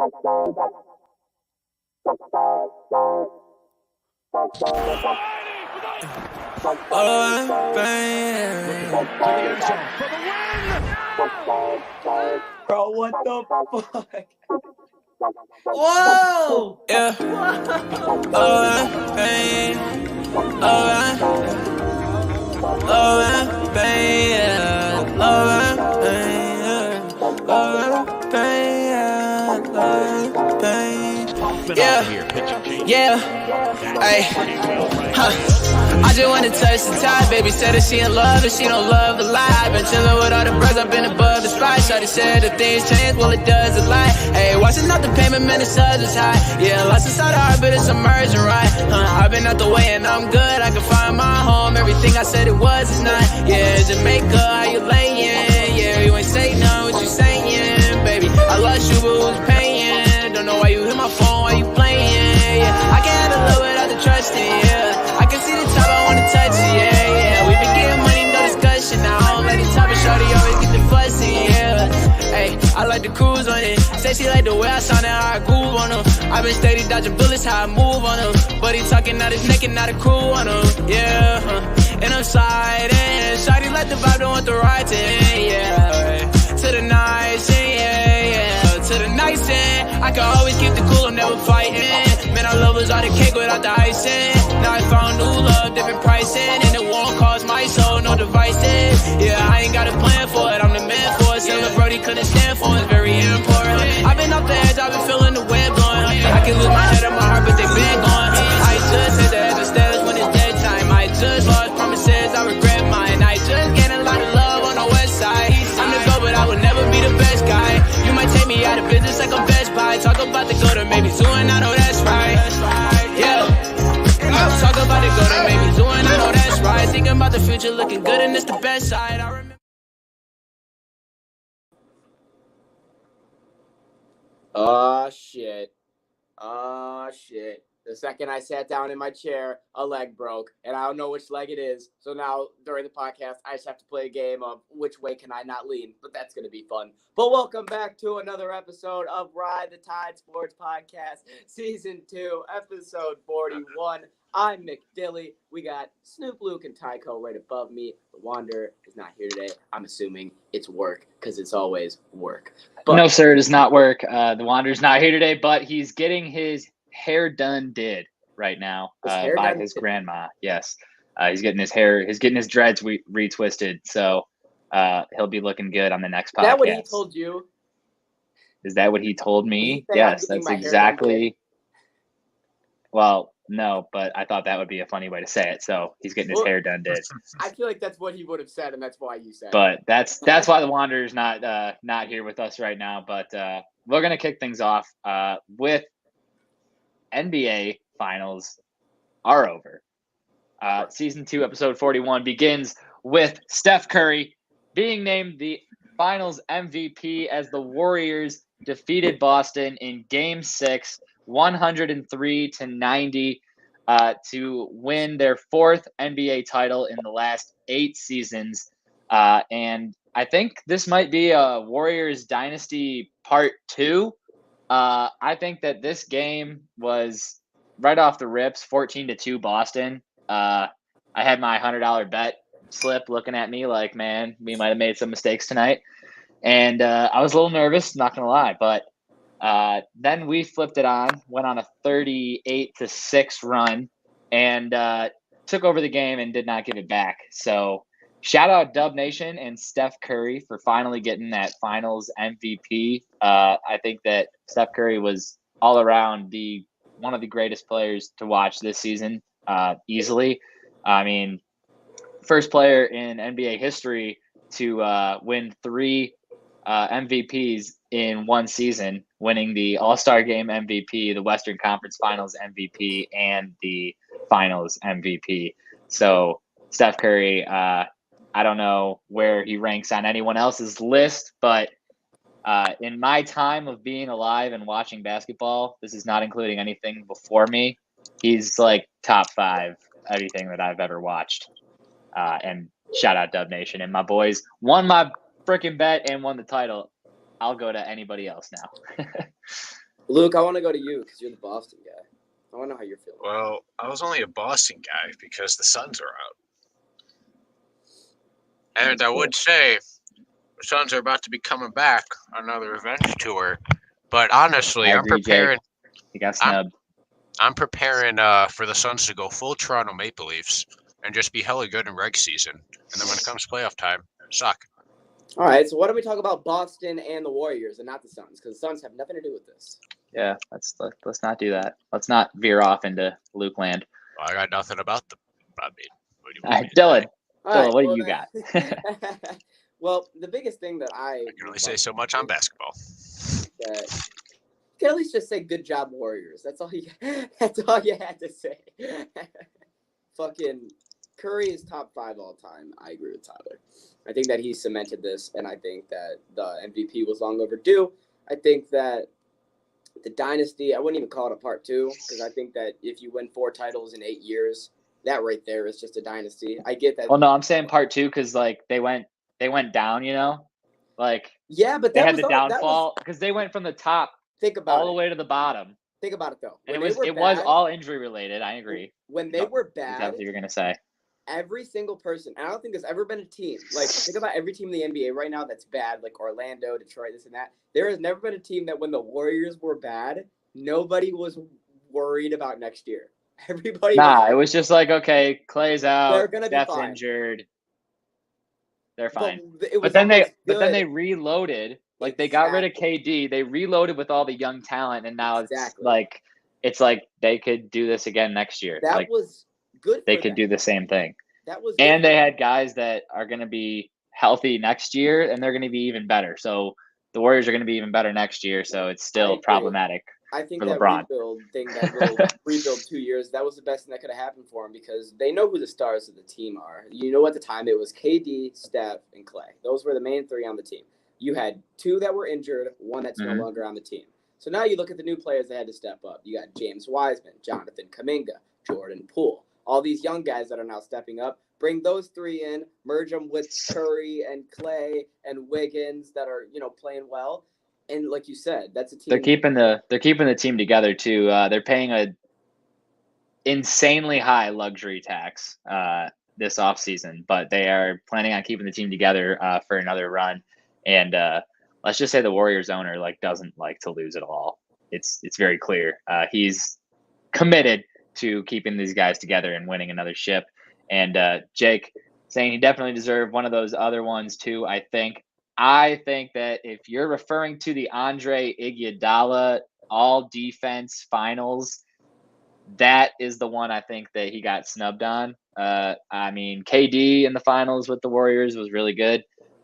Bro, what the fuck? Whoa! Yeah. Yeah. Hey. I just wanna touch the top. Baby said that she in love and she don't love a lie. I've been chillin' with all the bros, I've been above the spot. Shawty said that things change, well it does a lot. Hey, watching out the payment, man, the suds is high. Yeah, lost inside the heart, but it's emerging right. I've been out the way and I'm good. I can find my home. Everything I said it was is not. Yeah, Jamaica, how you layin'? Yeah, you ain't say none, what you saying, baby? I lost you, but who's paying? Don't know why you hit my phone, why you playing? Yeah, I can't handle love without the trusting. Yeah, I can see the top, I wanna touch it. Yeah, we been getting money, no discussion. Now I don't let it top, but shorty always get the fussy. Yeah, hey, I like the cruise on it. Say she like the way I sound and how I groove on them. I been steady dodging bullets, how I move on them. But he talking out his neck and not a crew on them. Yeah, and I'm sliding. Shawty like the vibe, don't want the ride to end. Yeah, right. To the nice end, yeah. To the nice end. I can always keep the cool, I'm never fighting. Man, I love was all the cake without the icing. Now I found new love, different pricing. And it won't cost my soul, no devices. Yeah, I ain't got a plan for it, I'm the man for it. Saying Brody couldn't stand for it, it's very important. I've been off the edge, I've been feeling the wind blowing. I can lose my head and my heart, but they been gone. I just hit the edge of stairs when it's daytime. I just lost promises, I regret mine. I just gained a lot of love on the west side. I'm the go, but I would never be the best guy. You might take me out of business like I'm Best Buy. Talk about the go to make me zooming, I know that's right. Yeah. Talk about the go to make me zooming, I know that's right. Thinking about the future, looking good and it's the best side. I remember. Oh, shit. Oh, shit. The second I sat down in my chair, a leg broke, and I don't know which leg it is. So now, during the podcast, I just have to play a game of which way can I not lean, but that's going to be fun. But welcome back to another episode of Ride the Tide Sports Podcast, Season 2, Episode 41. I'm Mick Dilly. We got Snoop, Luke, and Tycho right above me. The Wanderer is not here today. I'm assuming it's work, because it's always work. But no, sir, it does not work. The Wanderer's not here today, but he's getting his hair done right now by his grandma. Yes, he's getting his hair, getting his dreads retwisted. So he'll be looking good on the next podcast. Is that what he told you? Is that what he told me? Yes, that's exactly. Well, no, but I thought that would be a funny way to say it. So he's getting his hair done. I feel like that's what he would have said, and that's why you said. But that's why the Wanderer's not here with us right now. But we're gonna kick things off with NBA Finals are over. Season 2, Episode 41 begins with Steph Curry being named the Finals MVP as the Warriors defeated Boston in Game 6, 103-90, to win their 4th NBA title in the last 8 seasons. And I think this might be a Warriors Dynasty Part 2. I think that this game was right off the rips, 14-2 Boston. I had my $100 bet slip looking at me like, man, we might have made some mistakes tonight. And I was a little nervous, not going to lie. But then we flipped it on, went on a 38-6 run, and took over the game and did not give it back. So shout out Dub Nation and Steph Curry for finally getting that Finals MVP. I think that Steph Curry was all around one of the greatest players to watch this season, easily. I mean, first player in NBA history to win 3 MVPs in one season, winning the All-Star Game MVP, the Western Conference Finals MVP, and the Finals MVP. So Steph Curry, I don't know where he ranks on anyone else's list, but in my time of being alive and watching basketball, this is not including anything before me, he's like top 5 everything that I've ever watched. And shout out Dub Nation. And my boys won my freaking bet and won the title. I'll go to anybody else now. Luke, I want to go to you because you're the Boston guy. I want to know how you're feeling. Well, I was only a Boston guy because the Suns are out. And I would say the Suns are about to be coming back on another revenge tour. But honestly, I I'm agree, preparing. Jake. He got snubbed. I'm preparing for the Suns to go full Toronto Maple Leafs and just be hella good in reg season. And then when it comes playoff time, suck. All right, so why don't we talk about Boston and the Warriors and not the Suns? Because the Suns have nothing to do with this. Yeah, let's not do that. Let's not veer off into Luke land. Well, I got nothing about them. I mean, what do you All want right, me to Dylan. say? Dylan, what do you got? Well, the biggest thing that I can only say so much on basketball. That you can at least just say good job, Warriors. That's all you had to say. Fucking Curry is top 5 all time. I agree with Tyler. I think that he cemented this, and I think that the MVP was long overdue. I think that the dynasty, I wouldn't even call it a part 2, because I think that if you win 4 titles in 8 years, that right there is just a dynasty. I get that. Well, no, I'm saying part 2 because like they went down, you know, like yeah, but they had the downfall because they went from the top all the way to the bottom. Think about it though. And it was all injury related. I agree. When they were bad, that's what you're gonna say. Every single person, and I don't think there's ever been a team, like think about every team in the NBA right now that's bad, like Orlando, Detroit, this and that. There has never been a team that when the Warriors were bad, nobody was worried about next year. Everybody it was just like, okay, Clay's out, they're gonna Steph's be fine. Injured. They're fine. But then they reloaded. Like they got rid of KD, they reloaded with all the young talent, and now it's like they could do this again next year. That was good. They could do the same thing. That was, and they had guys that are going to be healthy next year, and they're going to be even better. So the Warriors are going to be even better next year. So it's still problematic. I think for that LeBron. rebuild thing, that little rebuild 2 years, that was the best thing that could have happened for him because they know who the stars of the team are. You know, at the time it was KD, Steph, and Clay. Those were the main 3 on the team. You had 2 that were injured, 1 that's no longer on the team. So now you look at the new players that had to step up. You got James Wiseman, Jonathan Kuminga, Jordan Poole. All these young guys that are now stepping up. Bring those 3 in, merge them with Curry and Clay and Wiggins that are, playing well. And like you said, that's a team. They're keeping the team together too. They're paying a insanely high luxury tax this offseason, but they are planning on keeping the team together for another run. And let's just say the Warriors owner doesn't like to lose at all. It's very clear. He's committed to keeping these guys together and winning another ship. And Jake saying he definitely deserved one of those other ones too. I think that if you're referring to the Andre Iguodala all defense finals, that is the one I think that he got snubbed on. I mean, KD in the finals with the Warriors was really good.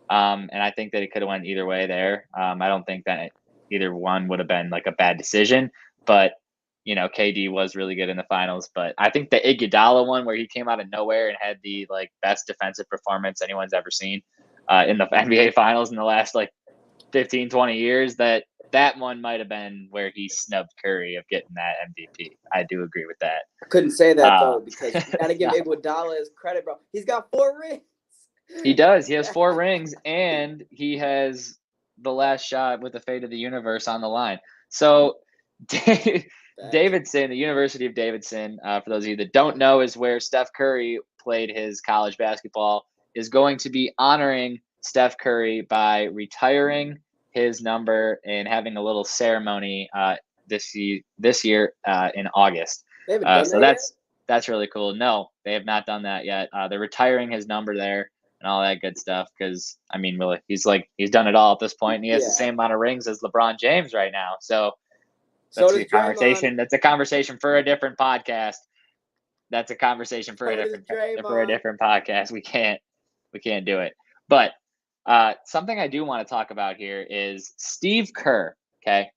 And I think that it could have went either way there. I don't think that either one would have been like a bad decision, but KD was really good in the finals. But I think the Iguodala one where he came out of nowhere and had the best defensive performance anyone's ever seen in the NBA finals in the last 15, 20 years, that one might have been where he snubbed Curry of getting that MVP. I do agree with that. I couldn't say that though, because you got to give Iguodala his credit, bro. He's got 4 rings. He does. He has 4 rings, and he has the last shot with the fate of the universe on the line. So Davidson, the University of Davidson, for those of you that don't know, is where Steph Curry played his college basketball, is going to be honoring Steph Curry by retiring his number and having a little ceremony this year in August. So that's really cool. No, they have not done that yet. They're retiring his number there and all that good stuff because I mean, really, he's done it all at this point, and he has the same amount of rings as LeBron James right now. So that's a conversation. That's a conversation for a different podcast. That's a conversation for a different podcast. We can't do it. But something I do want to talk about here is Steve Kerr. Okay,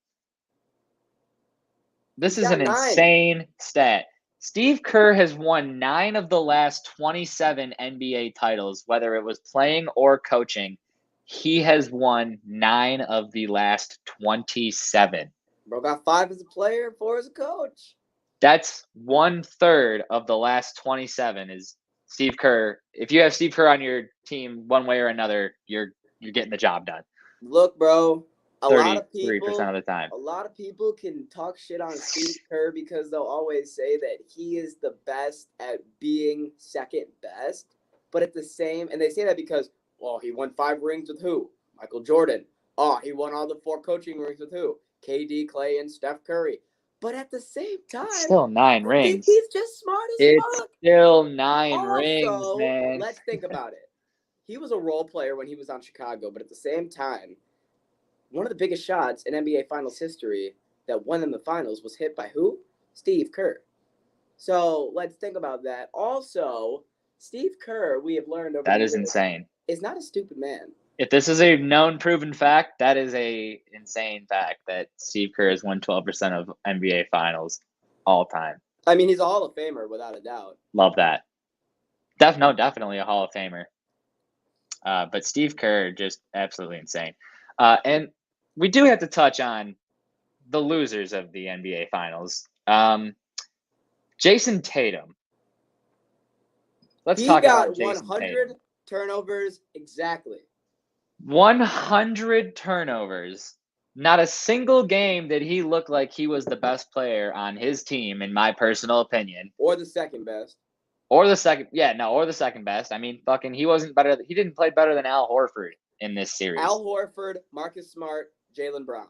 this is an insane stat. Steve Kerr has won 9 of the last 27 NBA titles, whether it was playing or coaching. He has won 9 of the last 27. Bro got 5 as a player, 4 as a coach. That's 1/3 of the last 27 is Steve Kerr. If you have Steve Kerr on your team one way or another, you're getting the job done. Look, bro, A lot of 33% people, of the time. a lot of people can talk shit on Steve Kerr because they'll always say that he is the best at being second best. But at the same, and they say that because, well, he won 5 rings with who? Michael Jordan. Oh, he won all the 4 coaching rings with who? KD, Clay, and Steph Curry. But at the same time, It's still 9 I think rings. he's just smart as It's fuck. still 9 Also, rings, man. let's think about it. He was a role player when he was on Chicago, but at the same time, one of the biggest shots in NBA Finals history that won them the finals was hit by who? Steve Kerr. So let's think about that. Also, Steve Kerr, we have learned over That the is years, insane. is not a stupid man. If this is a known proven fact, that is a insane fact that Steve Kerr has won 12% of NBA Finals all time. I mean, he's a Hall of Famer without a doubt. Love that. Definitely a Hall of Famer. But Steve Kerr, just absolutely insane. And we do have to touch on the losers of the NBA Finals. Jason Tatum. Let's talk about Jason 100 Tatum. turnovers exactly. 100 turnovers. Not a single game did he look like he was the best player on his team, in my personal opinion. Or the second best. Or the second best. I mean, fucking, he wasn't better. He didn't play better than Al Horford in this series. Al Horford, Marcus Smart, Jaylen Brown.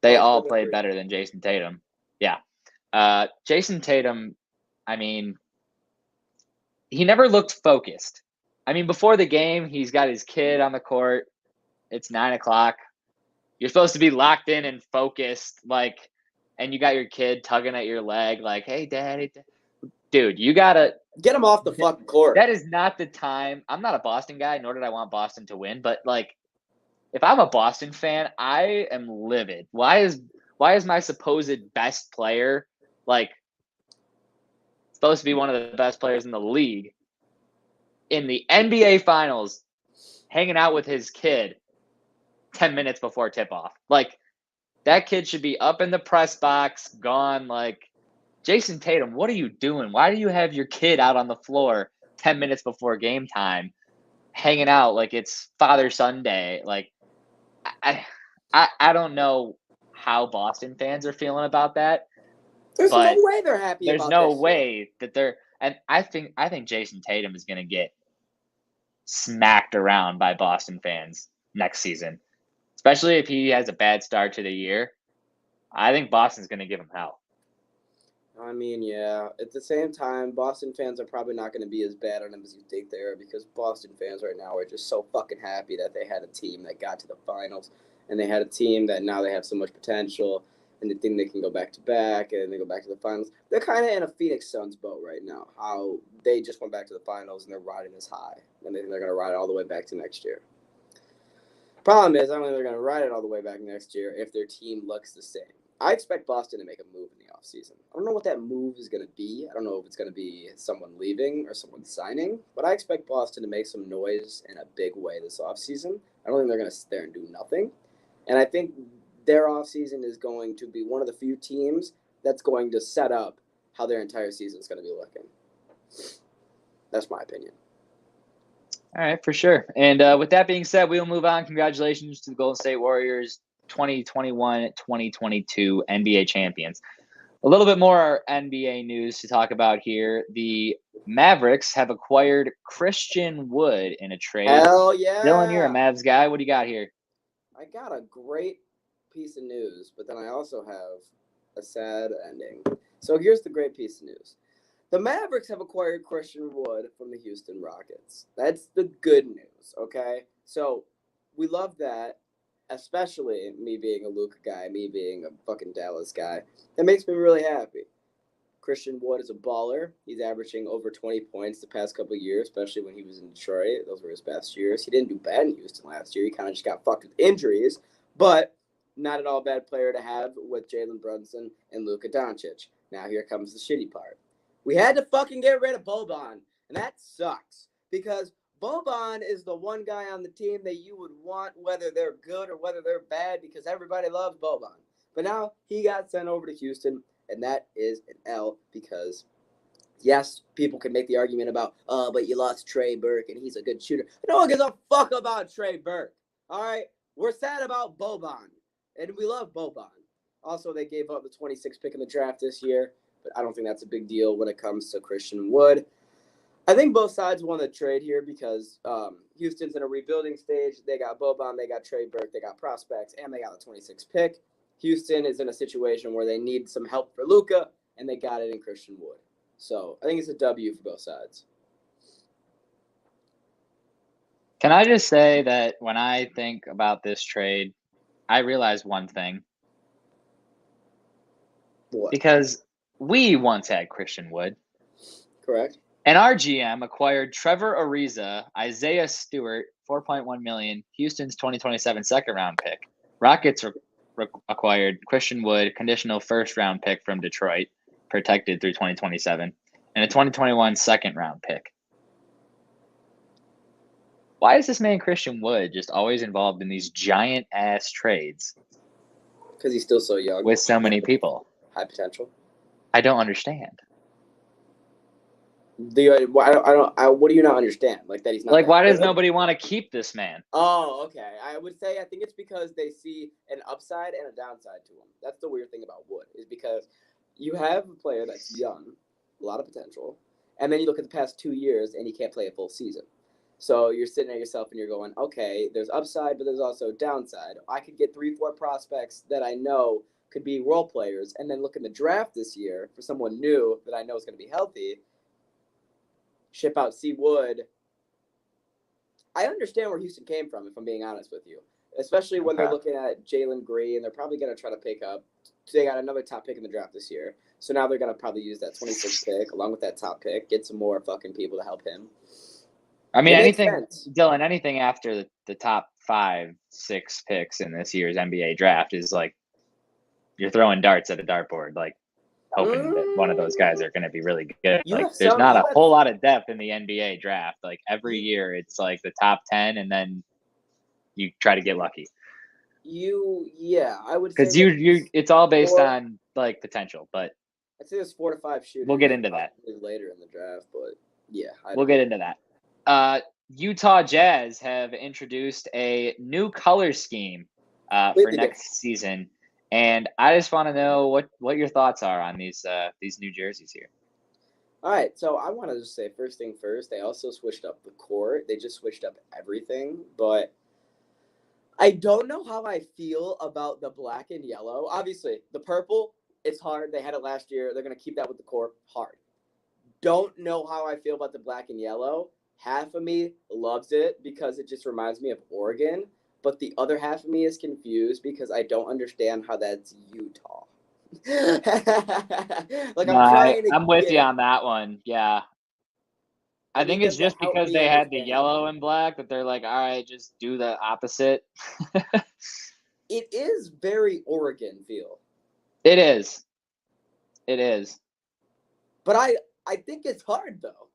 They all played better than Jason Tatum. Yeah. Jason Tatum, I mean, he never looked focused. I mean, before the game, he's got his kid on the court. It's 9:00. You're supposed to be locked in and focused, like, and you got your kid tugging at your leg, like, hey, daddy. Dude, you got to get him off the fucking court. That is not the time. I'm not a Boston guy, nor did I want Boston to win. But, like, if I'm a Boston fan, I am livid. Why is my supposed best player, like, supposed to be one of the best players in the league, in the NBA Finals, hanging out with his kid 10 minutes before tip-off? Like, that kid should be up in the press box, gone. Like, Jason Tatum, what are you doing? Why do you have your kid out on the floor 10 minutes before game time, hanging out like it's Father Sunday? Like, I don't know how Boston fans are feeling about that. There's no way they're happy about There's no this way that they're – and I think Jason Tatum is going to get smacked around by Boston fans next season, especially if he has a bad start to the year. I think Boston's going to give him hell. I mean, yeah. At the same time, Boston fans are probably not going to be as bad on him as you think they are, because Boston fans right now are just so fucking happy that they had a team that got to the finals, and they had a team that now they have so much potential, and they think they can go back-to-back, and they go back to the finals. They're kind of in a Phoenix Suns boat right now, how they just went back to the finals, and they're riding this high, and they think they're going to ride it all the way back to next year. Problem is, I don't think they're going to ride it all the way back next year if their team looks the same. I expect Boston to make a move in the offseason. I don't know what that move is going to be. I don't know if it's going to be someone leaving or someone signing, but I expect Boston to make some noise in a big way this offseason. I don't think they're going to sit there and do nothing. And I think their offseason is going to be one of the few teams that's going to set up how their entire season is going to be looking. That's my opinion. All right, for sure. And with that being said, we'll move on. Congratulations to the Golden State Warriors, 2021-2022 NBA champions. A little bit more NBA news to talk about here. The Mavericks have acquired Christian Wood in a trade. Hell yeah. Dylan, you're a Mavs guy. What do you got here? I got a great piece of news, but then I also have a sad ending. So here's the great piece of news. The Mavericks have acquired Christian Wood from the Houston Rockets. That's the good news, okay? So we love that, especially me being a Luka guy, me being a fucking Dallas guy. That makes me really happy. Christian Wood is a baller. He's averaging over 20 points the past couple of years, especially when he was in Detroit. Those were his best years. He didn't do bad in Houston last year. He kind of just got fucked with injuries, but not at all bad player to have with Jalen Brunson and Luka Doncic. Now here comes the shitty part. We had to fucking get rid of Boban, and that sucks, because Boban is the one guy on the team that you would want, whether they're good or whether they're bad, because everybody loves Boban. But now he got sent over to Houston, and that is an L, because, yes, people can make the argument about, but you lost Trey Burke, and he's a good shooter. No one gives a fuck about Trey Burke. All right, we're sad about Boban, and we love Boban. Also, they gave up the 26th pick in the draft this year, but I don't think that's a big deal when it comes to Christian Wood. I think both sides won the trade here because Houston's in a rebuilding stage. They got Boban, they got Trey Burke, they got prospects, and they got the 26th pick. Houston is in a situation where they need some help for Luka, and they got it in Christian Wood. So I think it's a W for both sides. Can I just say that when I think about this trade, I realize one thing. What? Because we once had Christian Wood. Correct. And our GM acquired Trevor Ariza, Isaiah Stewart, $4.1 million, Houston's 2027 second-round pick. Rockets acquired Christian Wood, conditional first-round pick from Detroit, protected through 2027, and a 2021 second-round pick. Why is this man Christian Wood just always involved in these giant-ass trades? Because he's still so young. With so many people. High potential. I don't understand. What do you not understand? Like that he's not. Like, why does good? nobody want to keep this man? Oh, okay. I think it's because they see an upside and a downside to him. That's the weird thing about Wood, is because you have a player that's young, a lot of potential, and then you look at the past 2 years and he can't play a full season. So you're sitting at yourself and you're going, okay, there's upside, but there's also downside. I could get 3-4 prospects that I know could be role players, and then look in the draft this year for someone new that I know is going to be healthy. Ship out C. Wood. I understand where Houston came from, if I'm being honest with you, especially when they're looking at Jalen Green. They're probably going to try to pick up. They got another top pick in the draft this year, so now they're going to probably use that 26th pick along with that top pick, get some more fucking people to help him. I mean, anything, Dylan, anything after the top 5-6 picks in this year's NBA draft is like you're throwing darts at a dartboard, like hoping that one of those guys are going to be really good. Like, there's not a whole lot of depth in the NBA draft. Like, every year it's like the top 10, and then you try to get lucky. I would say because it's all based on like potential, but I'd say there's 4 to 5 shooters. We'll get into that later in the draft, but yeah, we'll get into that. Utah Jazz have introduced a new color scheme for next season. And I just want to know what your thoughts are on these new jerseys here. All right, so I want to just say first thing first, they also switched up the court. They just switched up everything, but I don't know how I feel about the black and yellow. Obviously, the purple, it's hard. They had it last year. They're going to keep that with the court. Hard. Don't know how I feel about the black and yellow. Half of me loves it because it just reminds me of Oregon. But the other half of me is confused because I don't understand how that's Utah. I'm with you on that one. Yeah. I think it's just because they had the yellow and black that they're like, all right, just do the opposite. It is very Oregon feel. It is. But I think it's hard, though.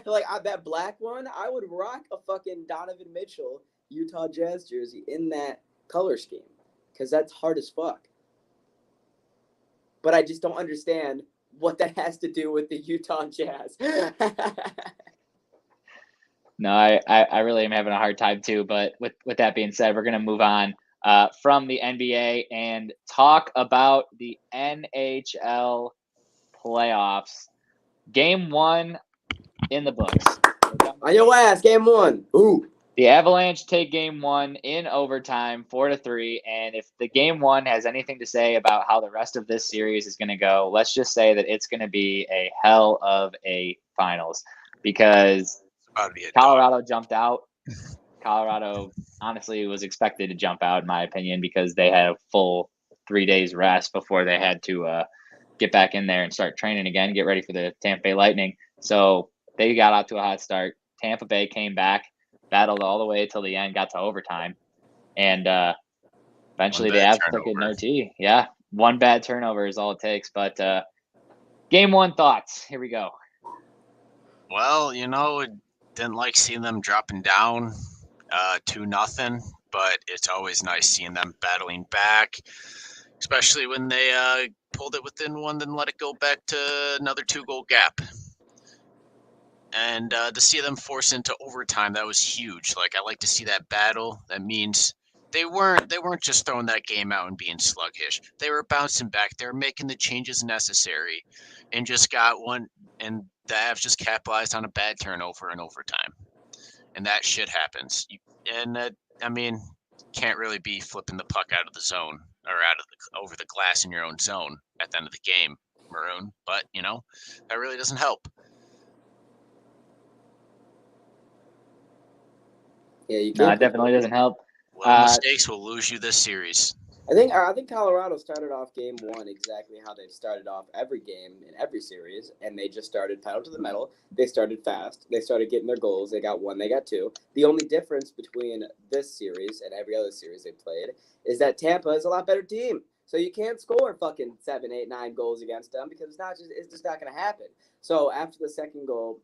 Like, that black one, I would rock a fucking Donovan Mitchell Utah Jazz jersey in that color scheme because that's hard as fuck. But I just don't understand what that has to do with the Utah Jazz. No, I really am having a hard time too. But with that being said, we're going to move on from the NBA and talk about the NHL playoffs. Game 1 in the books. On your ass, game 1. Ooh. The Avalanche take game 1 in overtime, 4-3. And if the game 1 has anything to say about how the rest of this series is going to go, let's just say that it's going to be a hell of a finals because Colorado jumped out. Colorado honestly was expected to jump out, in my opinion, because they had a full 3 days rest before they had to get back in there and start training again, get ready for the Tampa Bay Lightning. So they got out to a hot start. Tampa Bay came back, battled all the way till the end, got to overtime, and eventually the Avs took it in OT. Yeah, one bad turnover is all it takes. But game 1 thoughts. Here we go. Well, didn't like seeing them dropping down 2-0, but it's always nice seeing them battling back, especially when they pulled it within 1, then let it go back to another 2-goal gap. And to see them force into overtime, that was huge. Like, I like to see that battle. That means They weren't just throwing that game out and being sluggish. They were bouncing back. They were making the changes necessary, and just got one. And the Avs just capitalized on a bad turnover in overtime, and that shit happens. Can't really be flipping the puck out of the zone or over the glass in your own zone at the end of the game, Maroon. But that really doesn't help. Yeah, you can't. No, it definitely doesn't help. Little mistakes will lose you this series. I think Colorado started off game one exactly how they've started off every game in every series, and they just started pedal to the metal. They started fast. They started getting their goals. They got one. They got two. The only difference between this series and every other series they played is that Tampa is a lot better team. So you can't score fucking 7, 8, 9 goals against them because it's just not going to happen. So after the second goal,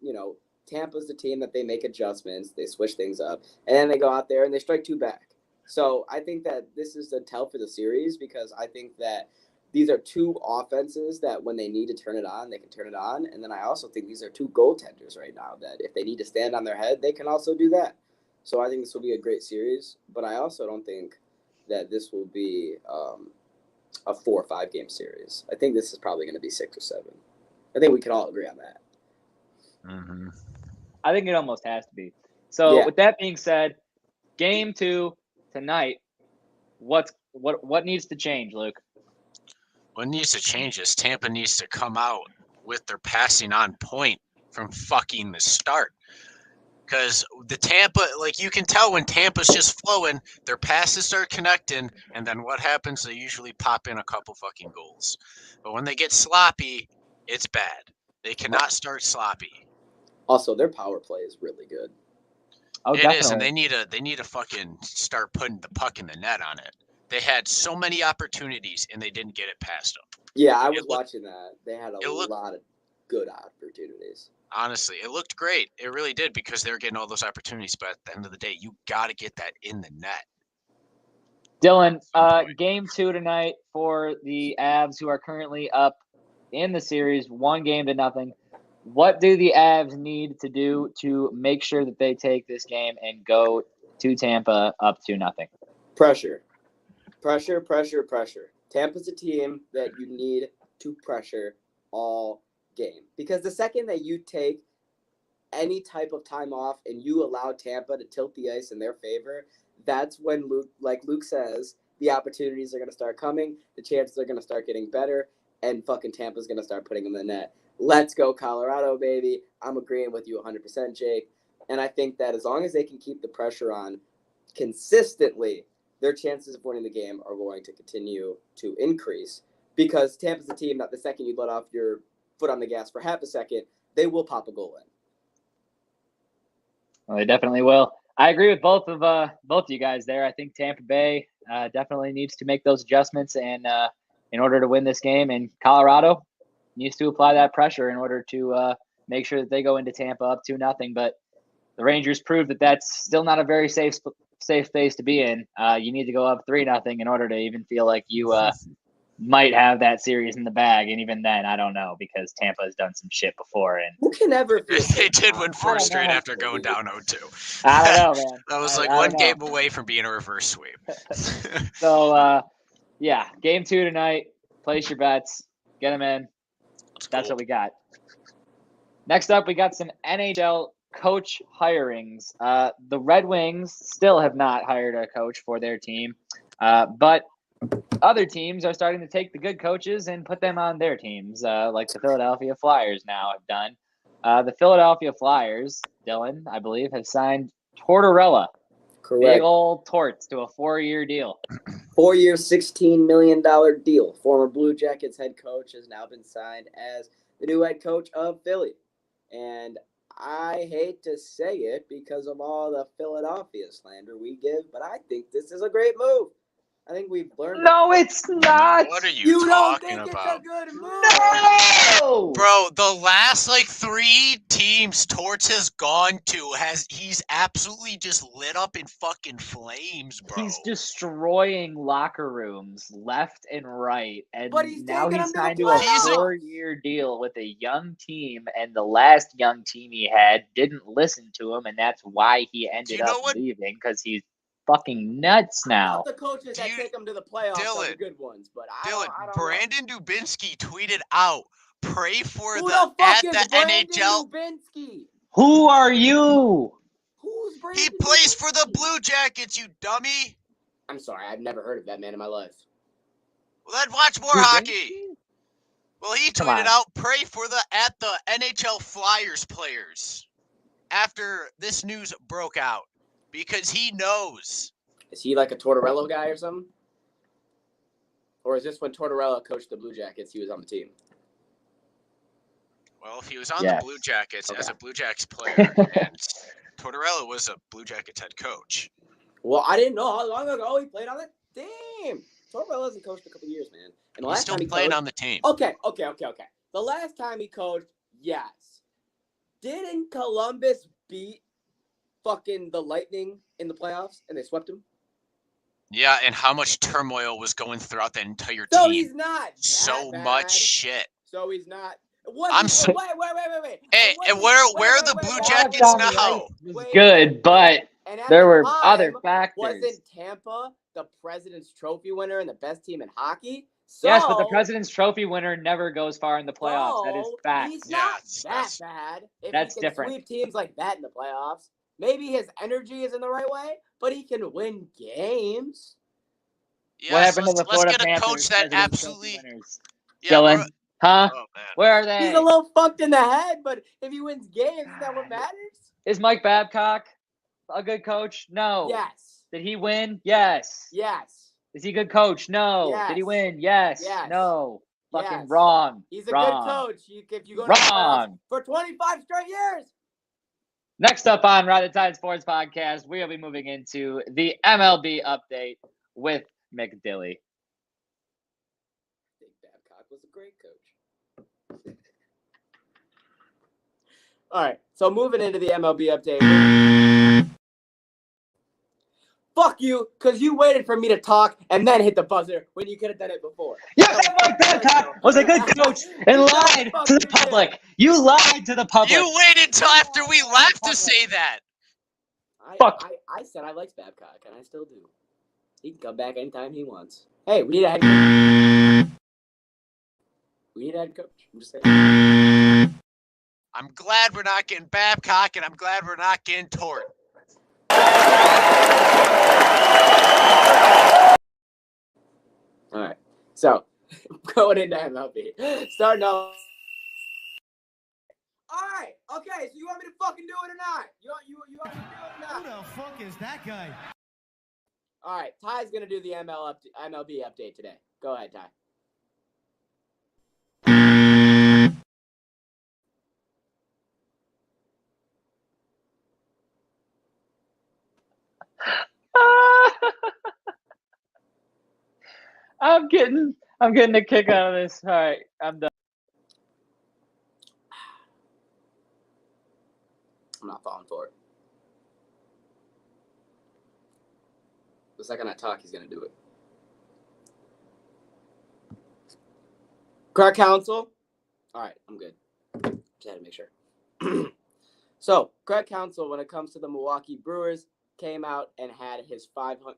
Tampa's the team that they make adjustments, they switch things up, and then they go out there and they strike two back. So I think that this is the tell for the series because I think that these are two offenses that when they need to turn it on, they can turn it on. And then I also think these are two goaltenders right now that if they need to stand on their head, they can also do that. So I think this will be a great series, but I also don't think that this will be a 4 or 5 game series. I think this is probably going to be 6 or 7. I think we can all agree on that. Mm-hmm. I think it almost has to be. So with that being said, game 2 tonight, what needs to change, Luke? What needs to change is Tampa needs to come out with their passing on point from fucking the start. Because the Tampa, you can tell when Tampa's just flowing, their passes start connecting, and then what happens? They usually pop in a couple fucking goals. But when they get sloppy, it's bad. They cannot start sloppy. Also, their power play is really good. Oh, it definitely. is, and they need to fucking start putting the puck in the net on it. They had so many opportunities, and they didn't get it past them. Yeah, I was watching that. They had a lot of good opportunities. Honestly, it looked great. It really did because they were getting all those opportunities. But at the end of the day, you got to get that in the net. Dylan, game 2 tonight for the Avs, who are currently up in the series, 1-0. What do the Avs need to do to make sure that they take this game and go to Tampa up 2-0? Pressure. Tampa's a team that you need to pressure all game. Because the second that you take any type of time off and you allow Tampa to tilt the ice in their favor, that's when Luke says, the opportunities are going to start coming, the chances are going to start getting better, and fucking Tampa's going to start putting them in the net. Let's go, Colorado, baby. I'm agreeing with you 100%, Jake. And I think that as long as they can keep the pressure on consistently, their chances of winning the game are going to continue to increase because Tampa's a team that the second you let off your foot on the gas for half a second, they will pop a goal in. Well, they definitely will. I agree with both of you guys there. I think Tampa Bay definitely needs to make those adjustments and in order to win this game, and Colorado needs to apply that pressure in order to make sure that they go into Tampa up 2-0. But the Rangers proved that that's still not a very safe space to be in. You need to go up 3-0 in order to even feel like you might have that series in the bag. And even then, I don't know, because Tampa has done some shit before. And who can ever feel they did win 4 straight after going down 0-2. I don't know, man. That was one game away from being a reverse sweep. So, game 2 tonight. Place your bets. Get them in. That's what we got. Next up, we got some NHL coach hirings. The Red Wings still have not hired a coach for their team, but other teams are starting to take the good coaches and put them on their teams, like the Philadelphia Flyers now have done. The Philadelphia Flyers, Dylan, I believe, have signed Tortorella. Correct. Big old Torts to a 4-year deal. 4-year, $16 million deal. Former Blue Jackets head coach has now been signed as the new head coach of Philly. And I hate to say it because of all the Philadelphia slander we give, but I think this is a great move. I think we've learned. No, it's not. What are you talking don't think about? It's a good move? No, bro. The last 3 teams Torts has gone to he's absolutely just lit up in fucking flames, bro. He's destroying locker rooms left and right, and But he's now taking he's them to the signed to a playoffs. 4-year deal with a young team, and the last young team he had didn't listen to him, and that's why he ended up leaving, because he's fucking nuts I now. thought the coaches that take them to the playoffs are the Dylan, good ones, but I Dylan, don't know. Brandon Dubinsky tweeted out, "Pray for Who the the fuck at is the Brandon NHL." Dubinsky? Who are you? Who's He Brandon plays for the Dubinsky? Blue Jackets, you dummy. I'm sorry, I've never heard of that man in my life. Well, then watch more hockey. Well, he Come tweeted on. out, "Pray for the at the NHL Flyers players," after this news broke out, because he knows. Is he like a Tortorella guy or something? Or is this when Tortorella coached the Blue Jackets, he was on the team? Well, if he was on Yes. the Blue Jackets as Okay. a Blue Jackets player, and Tortorella was a Blue Jackets head coach. Well, I didn't know how long ago he played on the team. Tortorella hasn't coached a couple years, man. And the He's last still time he playing coached, on the team. Okay. The last time he coached, yes. Didn't Columbus beat fucking the Lightning in the playoffs and they swept him? Yeah, and how much turmoil was going throughout the entire So team. he's not So that much bad. shit. So he's not. Wait. Hey, And and where are the Blue Jackets Product on now? the ice was good, but and at there the were time, other factors. Wasn't Tampa the President's Trophy winner and the best team in hockey? So, Yes, but the President's Trophy winner never goes far in the playoffs. That is fact. He's not Yes, that bad. If that's he can different. sweep teams like that in the playoffs, maybe his energy isn't the right way, but he can win games. Yes, What happened to the let's Florida get a Panthers coach that President's Trophy absolutely. winners? Yeah, Dylan, huh? oh man. Where are they? He's a little fucked in the head, but if he wins games, isn't that what matters? Is Mike Babcock a good coach? No. Yes. Did he win? Yes. Yes. Is he a good coach? No. Yes. Did he win? Yes. Yes. No. Fucking Yes. wrong. He's a Wrong. good coach. If you go to the playoffs Wrong. for 25 straight years. Next up on Ride the Tide Sports Podcast, we'll be moving into the MLB update with McDilly. I think Babcock was a great coach. All right, so moving into the MLB update. Fuck you, because you waited for me to talk and then hit the buzzer when you could have done it before. Yes, Mike Babcock was a good coach and lied to the public. You lied to the public. You waited till after we left to say that. I said I liked Babcock, and I still do. He can come back anytime he wants. Hey, we need a head coach. We need a head coach. I'm just saying. I'm glad we're not getting Babcock, and I'm glad we're not getting Tort. All right, so going into MLB, starting off. All right, okay. So you want me to fucking do it or not? You want me to do it or not? Who the fuck is that guy? All right, Ty's gonna do the MLB update today. Go ahead, Ty. I'm getting a kick out of this. All right, I'm done. I'm not falling for it. The second I talk, he's gonna do it. Correct counsel. All right, I'm good. Just had to make sure. So, Craig Counsell, when it comes to the Milwaukee Brewers, came out and had his 500.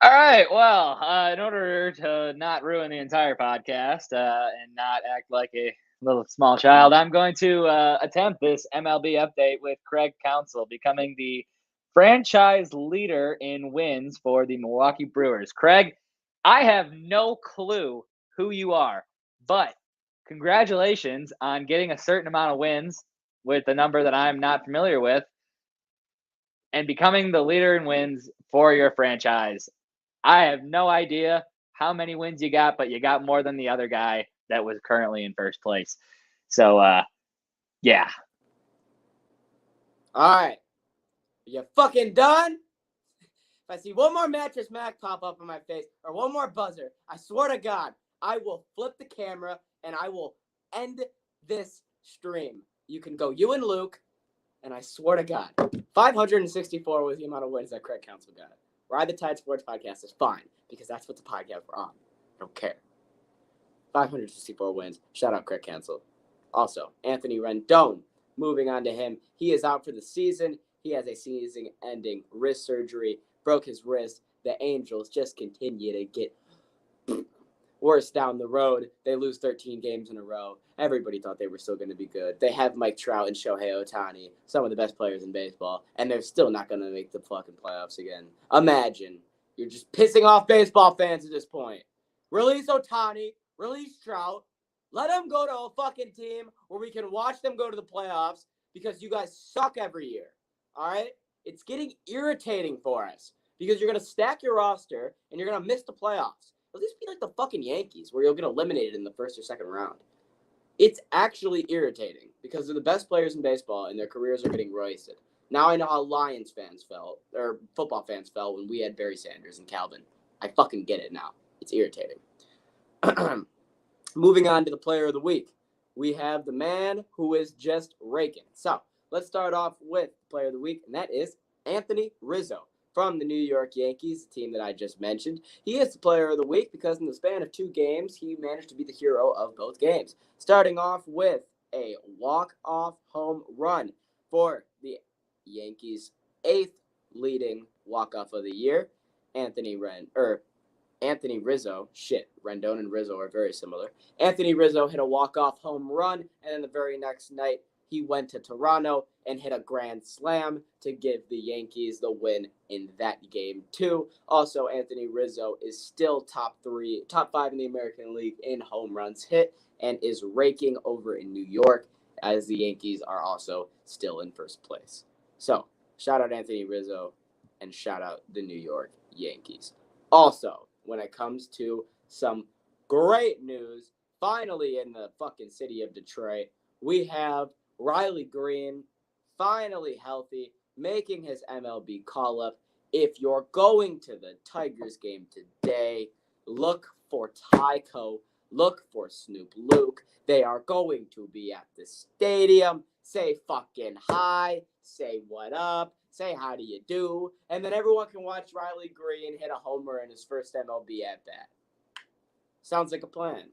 All right. Well, in order to not ruin the entire podcast and not act like a little small child, I'm going to attempt this MLB update with Craig Counsell becoming the franchise leader in wins for the Milwaukee Brewers. Craig, I have no clue who you are, but congratulations on getting a certain amount of wins with a number that I'm not familiar with and becoming the leader in wins for your franchise. I have no idea how many wins you got, but you got more than the other guy that was currently in first place. So, yeah. All right. you fucking done? If I see one more Mattress Mac pop up in my face or one more buzzer, I swear to God, I will flip the camera and I will end this stream. You can go you and Luke, and I swear to God, 564 was the amount of wins that Craig Council got. Ride the Tide Sports Podcast is fine because that's what the podcast we're on. I don't care. 564 wins. Shout out Craig Council. Also, Anthony Rendon. Moving on to him. He is out for the season. He has a season-ending wrist surgery. Broke his wrist. The Angels just continue to get worse down the road. They lose 13 games in a row. Everybody thought they were still going to be good. They have Mike Trout and Shohei Ohtani, some of the best players in baseball, and they're still not going to make the fucking playoffs again. Imagine. You're just pissing off baseball fans at this point. Release Ohtani. Release Trout. Let them go to a fucking team where we can watch them go to the playoffs because you guys suck every year. All right? It's getting irritating for us because you're going to stack your roster and you're going to miss the playoffs. At least be like the fucking Yankees where you'll get eliminated in the first or second round. It's actually irritating because they're the best players in baseball and their careers are getting roasted. Now I know how Lions fans felt, or football fans felt when we had Barry Sanders and Calvin. I fucking get it now. It's irritating. Moving on to the player of the week. We have the man who is just raking. So let's start off with player of the week, and that is Anthony Rizzo from the New York Yankees, the team that I just mentioned. He is the player of the week because in the span of 2 games, he managed to be the hero of both games. Starting off with a walk-off home run for the Yankees' 8th leading walk-off of the year. Anthony Rizzo, Rendon and Rizzo are very similar. Anthony Rizzo hit a walk-off home run, and then the very next night, he went to Toronto and hit a grand slam to give the Yankees the win in that game, too. Also, Anthony Rizzo is still top 5 in the American League in home runs hit and is raking over in New York as the Yankees are also still in first place. So, shout out Anthony Rizzo and shout out the New York Yankees. Also, when it comes to some great news, finally in the fucking city of Detroit, we have Riley Green, finally healthy, making his MLB call-up. If you're going to the Tigers game today, look for Tycho, look for Snoop Luke. They are going to be at the stadium. Say fucking hi, say what up, say how do you do, and then everyone can watch Riley Green hit a homer in his first MLB at-bat. Sounds like a plan.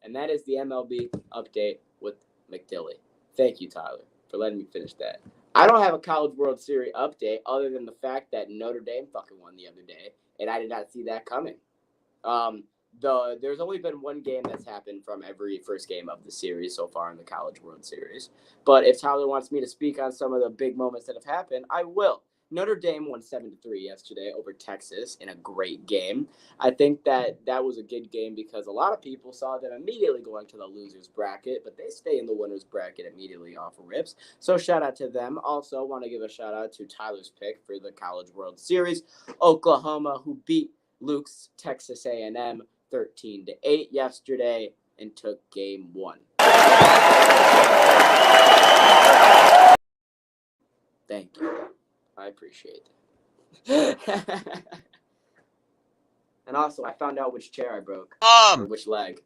And that is the MLB update with McDilly. Thank you, Tyler, for letting me finish that. I don't have a College World Series update other than the fact that Notre Dame fucking won the other day, and I did not see that coming. There's only been one game that's happened from every first game of the series so far in the College World Series. But if Tyler wants me to speak on some of the big moments that have happened, I will. Notre Dame won 7-3 yesterday over Texas in a great game. I think that was a good game because a lot of people saw them immediately going to the losers bracket, but they stay in the winners bracket immediately off of rips. So shout out to them. Also want to give a shout out to Tyler's pick for the College World Series. Oklahoma, who beat Luke's Texas A&M 13-8 yesterday and took game 1. Thank you. I appreciate it. And also, I found out which chair I broke. Or which leg.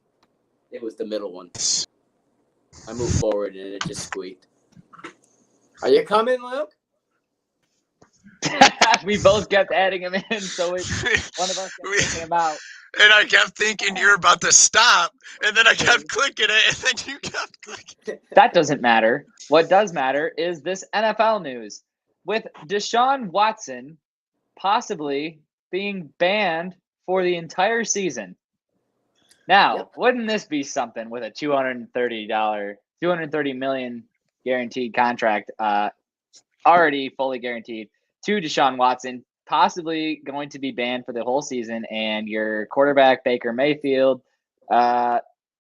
It was the middle one. I moved forward and it just squeaked. Are you coming, Luke? We both kept adding him in, so one of us kept taking him out. And I kept thinking you're about to stop, and then I kept clicking it, and then you kept clicking. That doesn't matter. What does matter is this NFL news. With Deshaun Watson possibly being banned for the entire season. Now, Wouldn't this be something with a $230 million guaranteed contract, already fully guaranteed to Deshaun Watson, possibly going to be banned for the whole season, and your quarterback, Baker Mayfield,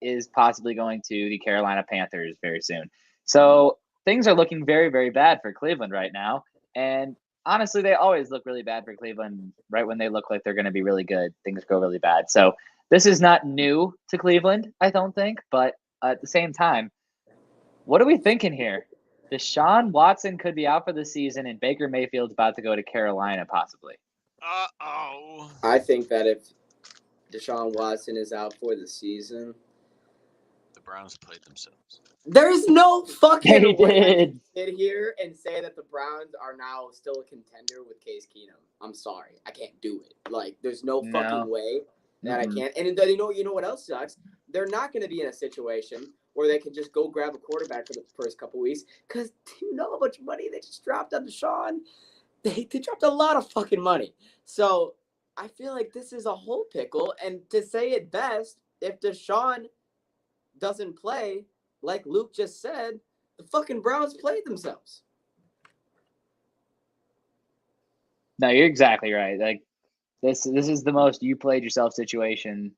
is possibly going to the Carolina Panthers very soon. So things are looking very, very bad for Cleveland right now. And honestly, they always look really bad for Cleveland. Right when they look like they're going to be really good, things go really bad. So this is not new to Cleveland, I don't think. But at the same time, what are we thinking here? Deshaun Watson could be out for the season, and Baker Mayfield's about to go to Carolina, possibly. Uh-oh. I think that if Deshaun Watson is out for the season, The Browns played themselves. there's no fucking They way I did. can sit here and say that the Browns are now still a contender with Case Keenum. I'm sorry. I can't do it. Like, there's no fucking way that I can't. And then, you know what else sucks? They're not going to be in a situation where they can just go grab a quarterback for the first couple weeks because you know how much money they just dropped on Deshaun? They dropped a lot of fucking money. So I feel like this is a whole pickle. And to say it best, if Deshaun doesn't play, like Luke just said, the fucking Browns played themselves. No, you're exactly right. Like this is the most you played yourself situation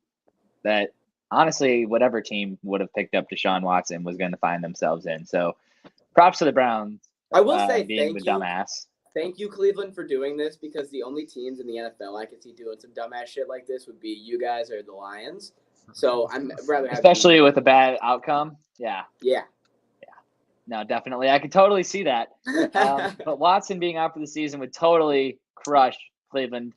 that honestly whatever team would have picked up Deshaun Watson was going to find themselves in. So props to the Browns. I will say being the dumbass. Thank you, Cleveland, for doing this because the only teams in the NFL I could see doing some dumbass shit like this would be you guys or the Lions. So I'm rather happy. Especially with a bad outcome. Yeah. Yeah. No, definitely. I could totally see that. But Watson being out for the season would totally crush Cleveland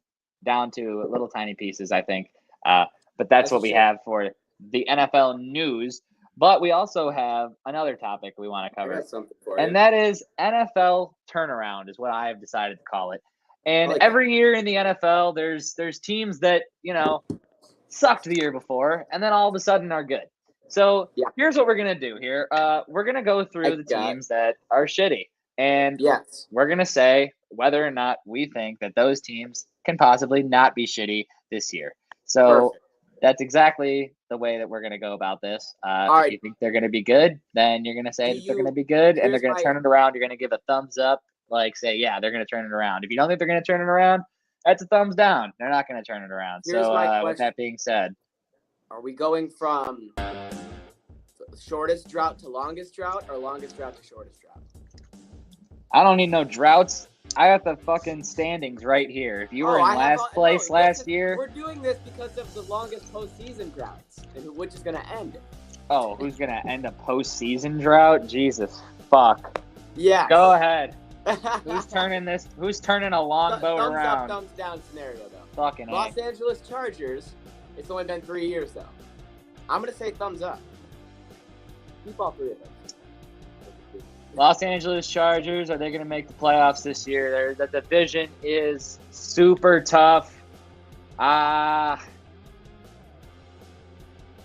down to little tiny pieces, I think. But that's what we have for the NFL news. But we also have another topic we want to cover. I got something for and you. that is NFL turnaround is what I have decided to call it. And like every year in the NFL, there's teams that, sucked the year before and then all of a sudden are good. So here's what we're going to do here. We're going to go through the teams that are shitty. And we're going to say whether or not we think that those teams can possibly not be shitty this year. So that's exactly the way that we're going to go about this. If you think they're going to be good, then you're going to say that they're going to be good and they're going to turn it around. You're going to give a thumbs up, like say, yeah, they're going to turn it around. If you don't think they're going to turn it around, that's a thumbs down. They're not going to turn it around. With that being said, are we going from shortest drought to longest drought or longest drought to shortest drought? I don't need no droughts. I got the fucking standings right here. If you were in last place last year. We're doing this because of the longest postseason droughts, which is going to end. Oh, who's going to end a postseason drought? Jesus fuck. Yeah. Go ahead. Who's turning a long boat thumbs around? Thumbs up, thumbs down scenario, though. Fucking Los Angeles Chargers, it's only been 3 years, though. I'm going to say thumbs up. Keep all three of them. Los Angeles Chargers, are they going to make the playoffs this year? The division is super tough. I'm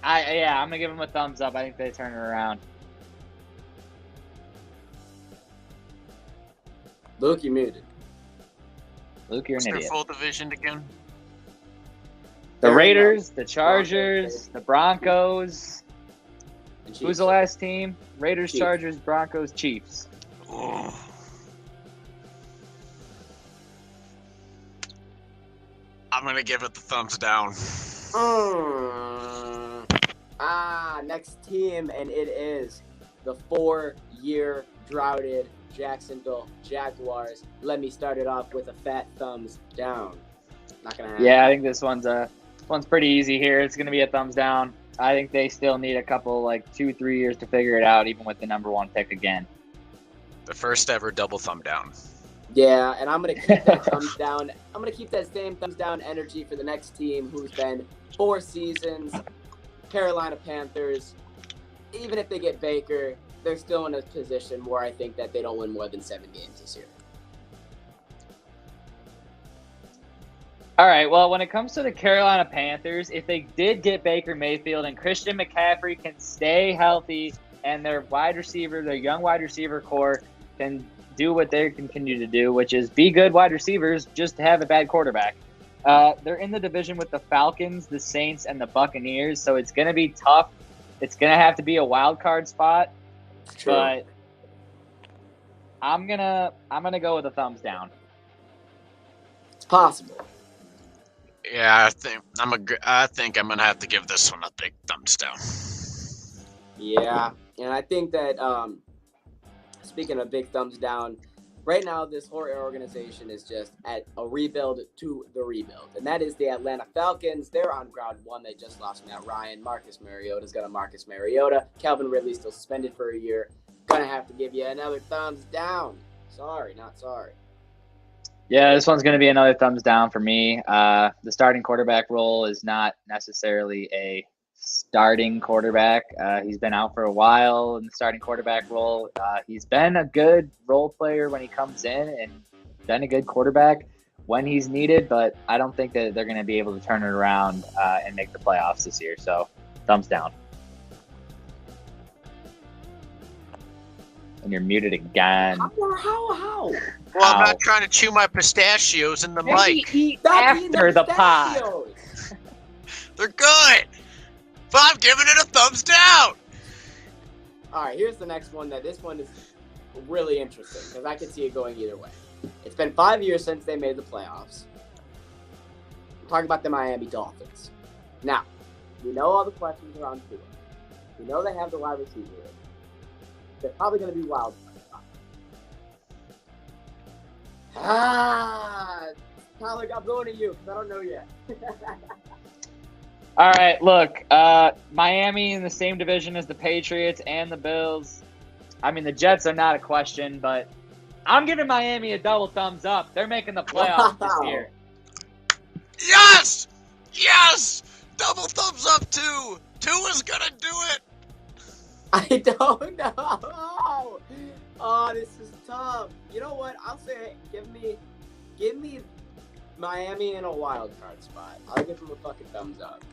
going to give them a thumbs up. I think they turn it around. Luke, you muted. Luke, you're an idiot. Their full division again? The Raiders, the Chargers, the Broncos. Who's the last team? Raiders, Chiefs. Chargers, Broncos, Chiefs. Oh. I'm going to give it the thumbs down. Next team, and it is the 4-year droughted Jacksonville Jaguars. Let me start it off with a fat thumbs down. Not going to happen. Yeah, I think this one's pretty easy here. It's going to be a thumbs down. I think they still need a couple, 2-3 years to figure it out, even with the number one pick again. The first ever double thumb down. Yeah, and I'm going to keep that thumbs down. I'm going to keep that same thumbs down energy for the next team who's been 4 seasons, Carolina Panthers. Even if they get Baker, they're still in a position where I think that they don't win more than 7 games this year. All right, well, when it comes to the Carolina Panthers, if they did get Baker Mayfield and Christian McCaffrey can stay healthy and their young wide receiver core can do what they continue to do, which is be good wide receivers, just to have a bad quarterback. They're in the division with the Falcons, the Saints, and the Buccaneers, so it's going to be tough. It's going to have to be a wild card spot, but I'm gonna go with a thumbs down. It's possible. Yeah, I think I'm gonna have to give this one a big thumbs down. Yeah, and I think that speaking of big thumbs down, right now this whole organization is just at a rebuild to the rebuild, and that is the Atlanta Falcons. They're on ground one. They just lost Matt Ryan. Marcus Mariota's got a Marcus Mariota. Calvin Ridley still suspended for a year. gonna have to give you another thumbs down. Sorry, not sorry. Yeah, this one's going to be another thumbs down for me. The starting quarterback role is not necessarily a starting quarterback. He's been out for a while in the starting quarterback role. He's been a good role player when he comes in and been a good quarterback when he's needed, but I don't think that they're going to be able to turn it around and make the playoffs this year. So, thumbs down. And you're muted again. How? Well, I'm not trying to chew my pistachios in the mic. Eat after the pod. They're good. But I'm giving it a thumbs down. All right, here's the next one. This one is really interesting because I can see it going either way. It's been 5 years since they made the playoffs. I'm talking about the Miami Dolphins. Now, we know all the questions around Tua. We know they have the wide receiver. They're probably going to be wild cards. Tyler, I'm going to you because I don't know yet. All right, look, Miami in the same division as the Patriots and the Bills. I mean, the Jets are not a question, but I'm giving Miami a double thumbs up. They're making the playoffs this year. Yes! Yes! Double thumbs up, too. Tua's going to do it. I don't know. Oh, this is tough. You know what? I'll say, give me Miami in a wild card spot. I'll give them a fucking thumbs up.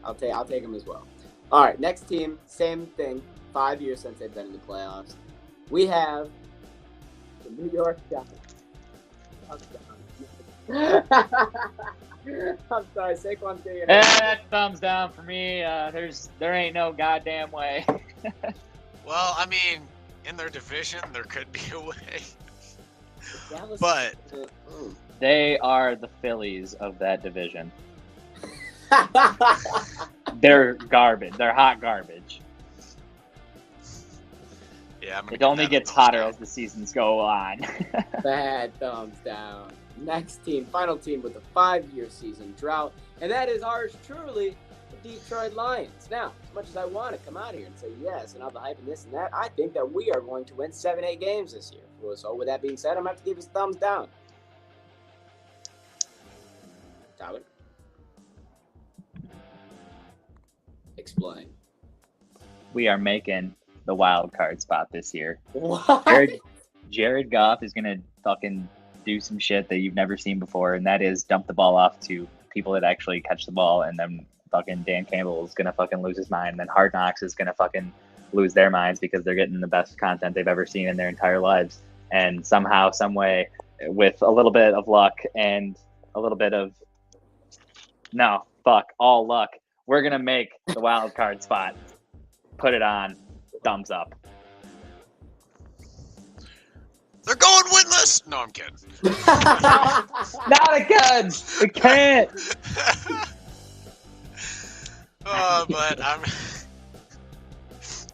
I'll take them as well. All right, next team, same thing. 5 years since they've been in the playoffs. We have the New York Giants. I'm sorry, Saquon's getting it. That's thumbs down for me. There ain't no goddamn way. Well, I mean, in their division, there could be a way. Dallas, But They are the Phillies of that division. They're garbage. They're hot garbage. yeah, It only gets hotter as the seasons go on. bad thumbs down. Next team, final team with a 5-year season drought, and that is ours truly, the Detroit Lions. Now, as much as I want to come out here and say yes, and all the hype and this and that, I think that we are going to win 7-8 games this year. So with that being said, I'm going to have to give us a thumbs down. Tyler? Explain. We are making the wild card spot this year. What? Jared Goff is going to fucking do some shit that you've never seen before, and that is dump the ball off to people that actually catch the ball, and then fucking Dan Campbell is going to fucking lose his mind, and then Hard Knocks is going to fucking lose their minds because they're getting the best content they've ever seen in their entire lives. And somehow, some way, with a little bit of luck and a little bit of all luck, we're going to make the wild card spot. Put it on. Thumbs up. They're going winless. No, I'm kidding. Not again. We can't. But I'm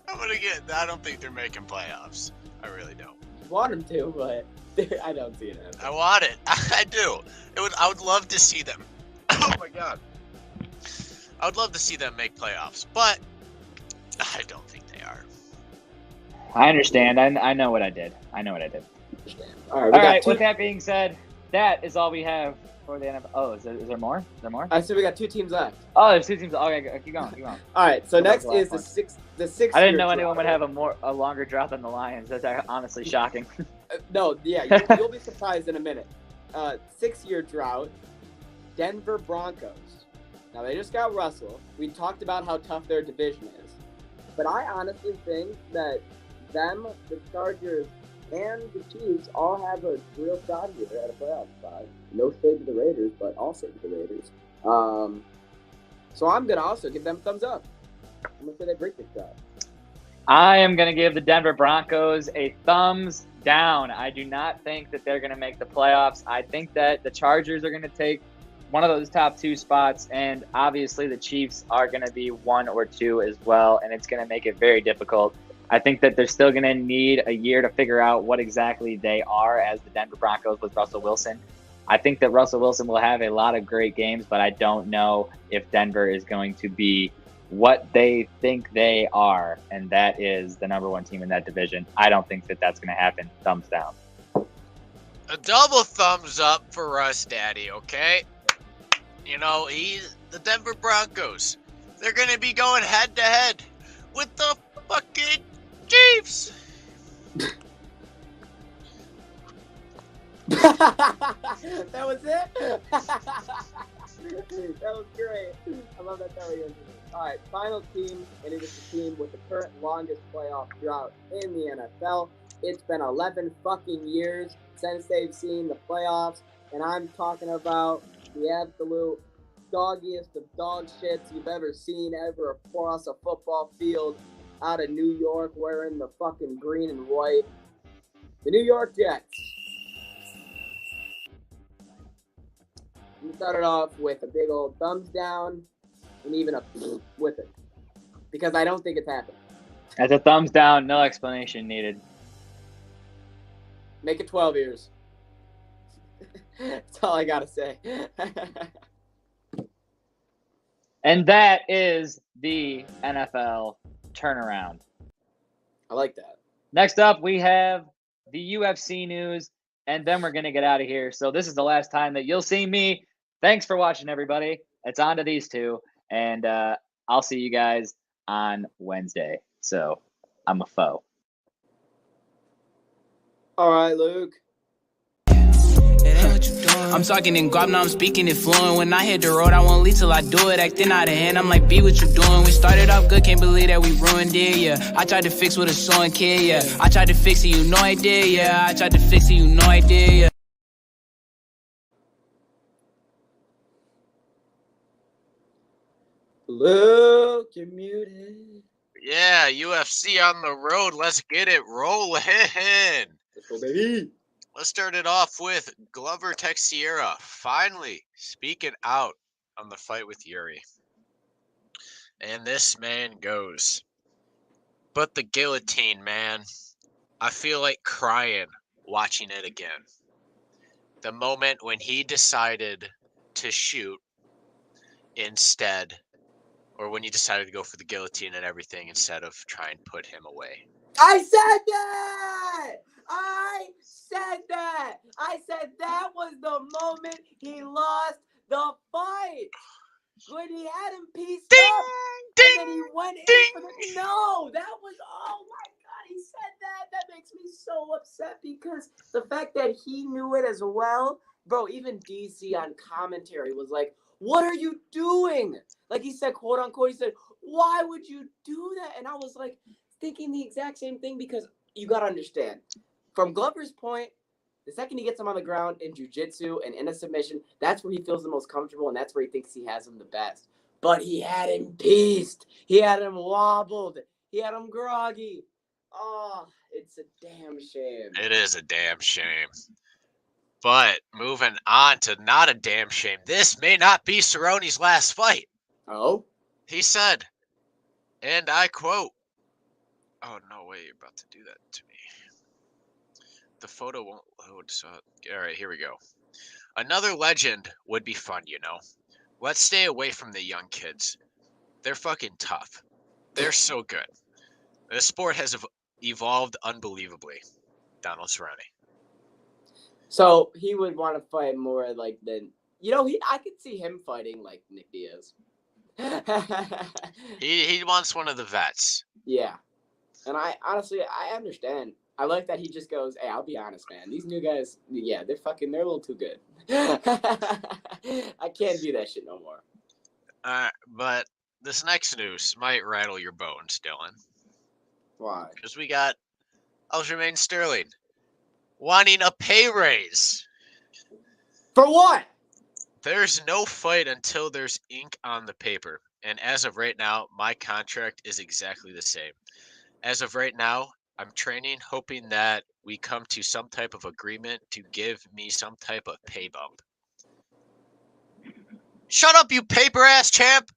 gonna get. I don't think they're making playoffs. I really don't. Want them to, but I don't see it. I want it. I do. I would love to see them. Oh my god. I would love to see them make playoffs, but I don't think they are. I understand. I know what I did. All right. With that being said, that is all we have for the NFL. Oh, is there more? Is there more? I said we got 2 teams left. Oh, there's 2 teams. Okay, keep going. All right. So next is the sixth. I didn't know anyone would have a longer drought than the Lions. That's honestly shocking. No, yeah, you'll be surprised in a minute. 6-year drought. Denver Broncos. Now they just got Russell. We talked about how tough their division is, but I honestly think that them, the Chargers, and the Chiefs all have a real shot here at a playoff spot. No shade to the Raiders, but also to the Raiders. So I'm going to also give them a thumbs up. I'm going to say they break this shot. I am going to give the Denver Broncos a thumbs down. I do not think that they're going to make the playoffs. I think that the Chargers are going to take one of those top 2 spots, and obviously the Chiefs are going to be 1 or 2 as well, and it's going to make it very difficult. I think that they're still going to need a year to figure out what exactly they are as the Denver Broncos with Russell Wilson. I think that Russell Wilson will have a lot of great games, but I don't know if Denver is going to be what they think they are, and that is the number one team in that division. I don't think that that's going to happen. Thumbs down. A double thumbs up for us, Daddy, okay? You know, the Denver Broncos. They're going to be going head-to-head with the fucking Chiefs. That was it? That was great. I love that was it. All right, final team, and it is the team with the current longest playoff drought in the NFL. It's been 11 fucking years since they've seen the playoffs, and I'm talking about the absolute doggiest of dog shits you've ever seen ever across a football field out of New York wearing the fucking green and white. The New York Jets. We started off with a big old thumbs down and even a with it. Because I don't think it's happened. That's a thumbs down, no explanation needed. Make it 12 years. That's all I gotta say. And that is the NFL turnaround. I like that. Next up, we have the UFC news, and then we're going to get out of here. So this is the last time that you'll see me. Thanks for watching, everybody. It's on to these two, and I'll see you guys on Wednesday. So I'm a foe. All right, Luke. I'm talking in guap, now I'm speaking in fluent. When I hit the road, I won't leave till I do it. Acting out of hand, I'm like, be what you doing. We started off good, can't believe that we ruined it, yeah. I tried to fix with a sewing kid, yeah. I tried to fix it, you know I did, yeah. I tried to fix it, you know I did, yeah. Luke, you're muted. Yeah, UFC on the road. Let's get it rolling. Let's go, baby. Let's start it off with Glover Teixeira finally speaking out on the fight with Yuri. And this man goes, but the guillotine, man, I feel like crying watching it again. The moment when he decided to shoot instead, or when he decided to go for the guillotine and everything instead of try and put him away. I said that! I said that was the moment he lost the fight. When he had him pieced up, and then he went in for the... No, that was... Oh, my God, he said that. That makes me so upset because the fact that he knew it as well. Bro, even DC on commentary was like, what are you doing? Like he said, quote unquote, he said, why would you do that? And I was like thinking the exact same thing because you got to understand. From Glover's point, the second he gets him on the ground in jiu-jitsu and in a submission, that's where he feels the most comfortable and that's where he thinks he has him the best. But he had him pieced. He had him wobbled. He had him groggy. Oh, it's a damn shame. It is a damn shame. But moving on to not a damn shame. This may not be Cerrone's last fight. Oh? He said, and I quote, oh, no way, you're about to do that to me. The photo won't load, so... All right, here we go. Another legend would be fun, you know. Let's stay away from the young kids. They're fucking tough. They're so good. The sport has evolved unbelievably. Donald Cerrone. So he would want to fight more like than... You know, I could see him fighting like Nick Diaz. He wants one of the vets. Yeah. And I honestly understand. I like that he just goes, hey, I'll be honest, man. These new guys, yeah, they're a little too good. I can't do that shit no more. But this next news might rattle your bones, Dylan. Why? Because we got Aljamain Sterling wanting a pay raise. For what? There's no fight until there's ink on the paper. And as of right now, my contract is exactly the same. As of right now, I'm training, hoping that we come to some type of agreement to give me some type of pay bump. Shut up, you paper-ass champ!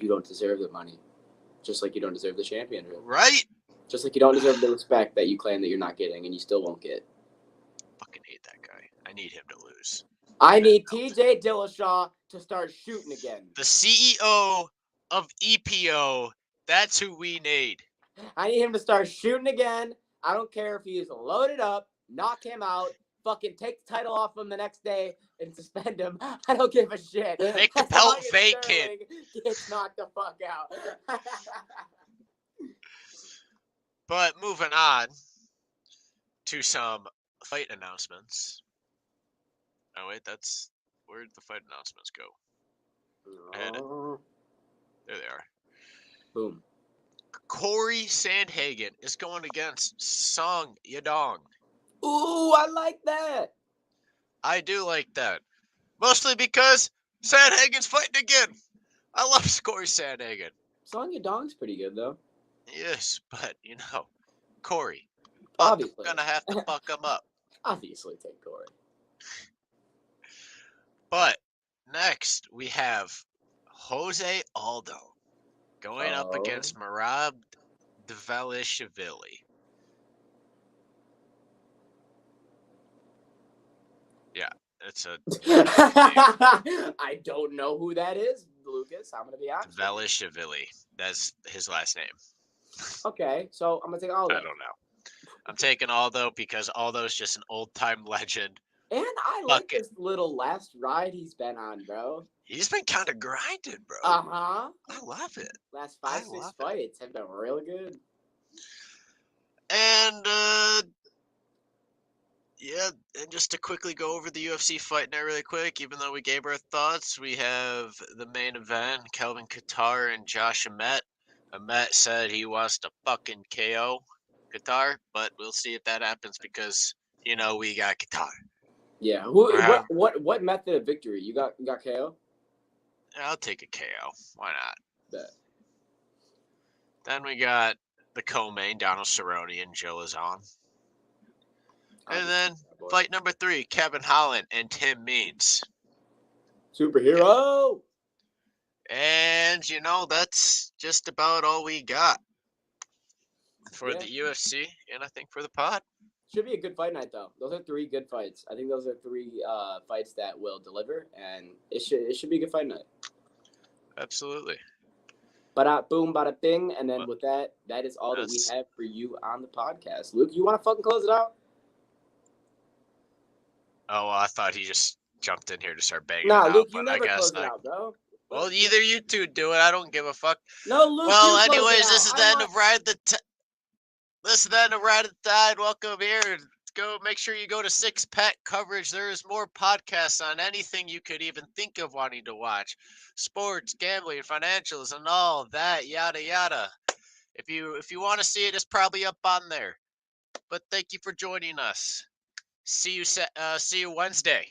You don't deserve the money. Just like you don't deserve the championship. Right? Just like you don't deserve the respect that you claim that you're not getting and you still won't get. Fucking hate that guy. I need him to lose. I need TJ Dillashaw to start shooting again. The CEO of EPO. That's who we need. I need him to start shooting again. I don't care if he's loaded up, knock him out, fucking take the title off him the next day and suspend him. I don't give a shit. Make the As long belt as vacant. Sterling gets knocked the fuck out. But moving on to some fight announcements. Oh wait, where did the fight announcements go? There they are. Boom. Corey Sandhagen is going against Song Yadong. Ooh, I like that. I do like that. Mostly because Sandhagen's fighting again. I love Corey Sandhagen. Song Yadong's pretty good, though. Yes, but, Corey. Obviously. I'm going to have to fuck him up. Obviously, take Corey. But next, we have Jose Aldo going up against Merab Dvalishvili. Yeah, it's a. I don't know who that is, Lucas. I'm gonna be honest. Dvalishvili. That's his last name. Okay, so I'm gonna take Aldo. I don't know. I'm taking Aldo because Aldo's just an old-time legend. And I like this little last ride he's been on, bro. He's been kind of grinding, bro. Uh-huh. I love it. Last 5-6 fights have been really good. And, and just to quickly go over the UFC fight night really quick, even though we gave our thoughts, we have the main event, Kelvin Kattar and Josh Emmett. Emmett said he wants to fucking KO Kattar, but we'll see if that happens because, we got Kattar. Yeah. What method of victory? You got KO? I'll take a KO. Why not? Bet. Then we got the co-main, Donald Cerrone and Joe Lazon. And then fight number 3, Kevin Holland and Tim Means. Superhero! And, that's just about all we got for the UFC and I think for the pod. Should be a good fight night, though. Those are 3 good fights. I think those are 3 fights that will deliver, and it should be a good fight night. Absolutely. Bada boom, bada bing, and then with that is all that we have for you on the podcast. Luke, you want to fucking close it out? Oh, well, I thought he just jumped in here to start banging. Nah, Luke, you never close it out, bro. Well, either you two do it. I don't give a fuck. No, Luke. Well, anyways, this is the end of Ride the Tide. Welcome here. Go make sure you go to Six Pack Coverage. There is more podcasts on anything you could even think of wanting to watch. Sports, gambling, financials, and all that, yada yada. If you want to see it, it's probably up on there. But thank you for joining us. See you Wednesday.